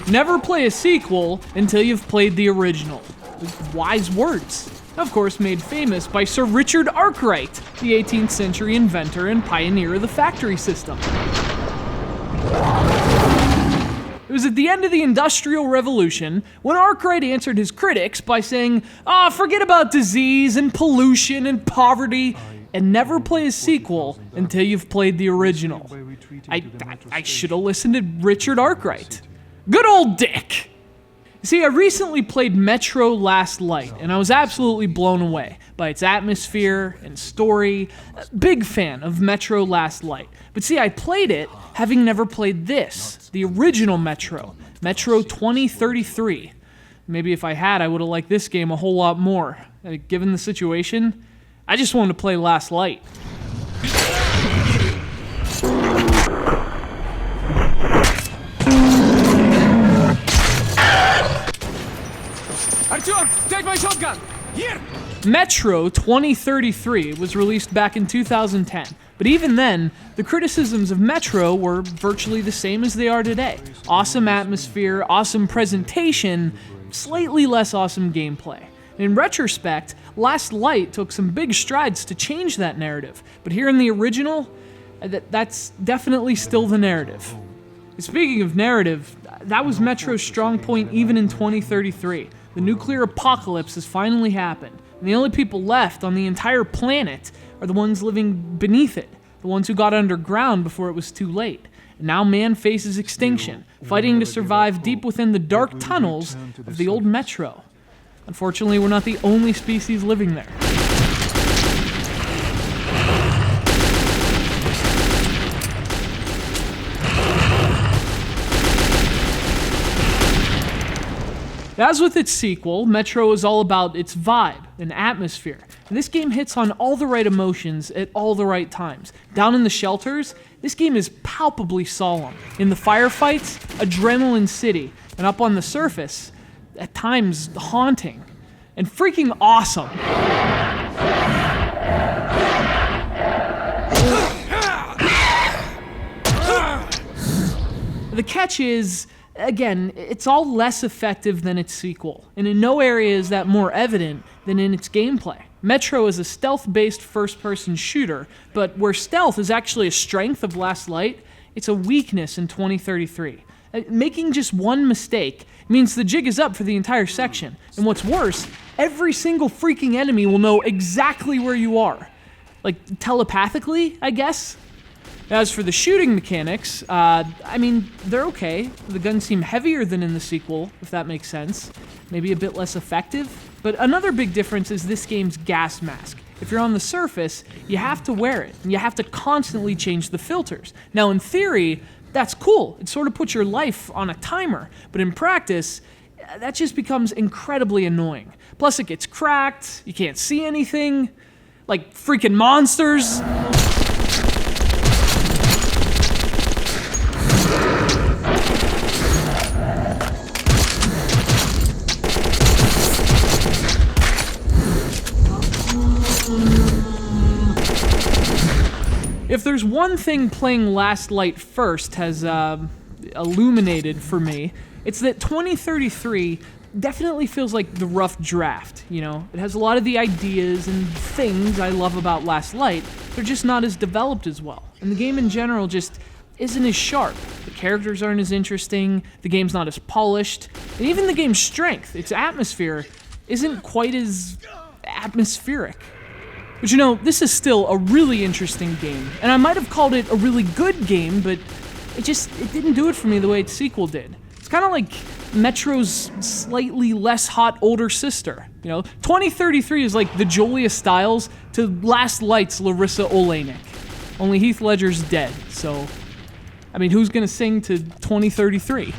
Never play a sequel until you've played the original. Wise words. Of course, made famous by Sir Richard Arkwright, the 18th century inventor and pioneer of the factory system. It was at the end of the Industrial Revolution when Arkwright answered his critics by saying, forget about disease and pollution and poverty, and never play a sequel until you've played the original. I should have listened to Richard Arkwright. Good old Dick! See, I recently played Metro Last Light, and I was absolutely blown away by its atmosphere and story. Big fan of Metro Last Light. But see, I played it having never played this, the original Metro, Metro 2033. Maybe if I had, I would have liked this game a whole lot more. Given the situation, I just wanted to play Last Light. Artyom, take my shotgun! Here! Metro 2033 was released back in 2010, but even then, the criticisms of Metro were virtually the same as they are today. Awesome atmosphere, awesome presentation, slightly less awesome gameplay. In retrospect, Last Light took some big strides to change that narrative, but here in the original, that's definitely still the narrative. Speaking of narrative, that was Metro's strong point even in 2033. The nuclear apocalypse has finally happened, and the only people left on the entire planet are the ones living beneath it, the ones who got underground before it was too late. And now man faces extinction, fighting to survive deep within the dark tunnels of the old Metro. Unfortunately, we're not the only species living there. As with its sequel, Metro is all about its vibe and atmosphere. And this game hits on all the right emotions at all the right times. Down in the shelters, this game is palpably solemn. In the firefights, adrenaline city. And up on the surface, at times haunting. And freaking awesome. The catch is, again, it's all less effective than its sequel, and in no area is that more evident than in its gameplay. Metro is a stealth-based first-person shooter, but where stealth is actually a strength of Last Light, it's a weakness in 2033. Making just one mistake means the jig is up for the entire section, and what's worse, every single freaking enemy will know exactly where you are. Like, telepathically, I guess? As for the shooting mechanics, they're okay. The guns seem heavier than in the sequel, if that makes sense. Maybe a bit less effective. But another big difference is this game's gas mask. If you're on the surface, you have to wear it, and you have to constantly change the filters. Now, in theory, that's cool. It sort of puts your life on a timer. But in practice, that just becomes incredibly annoying. Plus, it gets cracked, you can't see anything. Like freaking monsters. If there's one thing playing Last Light first has illuminated for me, it's that 2033 definitely feels like the rough draft, you know? It has a lot of the ideas and things I love about Last Light, they're just not as developed as well. And the game in general just isn't as sharp. The characters aren't as interesting, the game's not as polished, and even the game's strength, its atmosphere, isn't quite as atmospheric. But you know, this is still a really interesting game, and I might have called it a really good game, but it didn't do it for me the way its sequel did. It's kind of like Metro's slightly less hot older sister. You know, 2033 is like the Julia Stiles to Last Light's Larissa Oleynik. Only Heath Ledger's dead, so, I mean, who's gonna sing to 2033?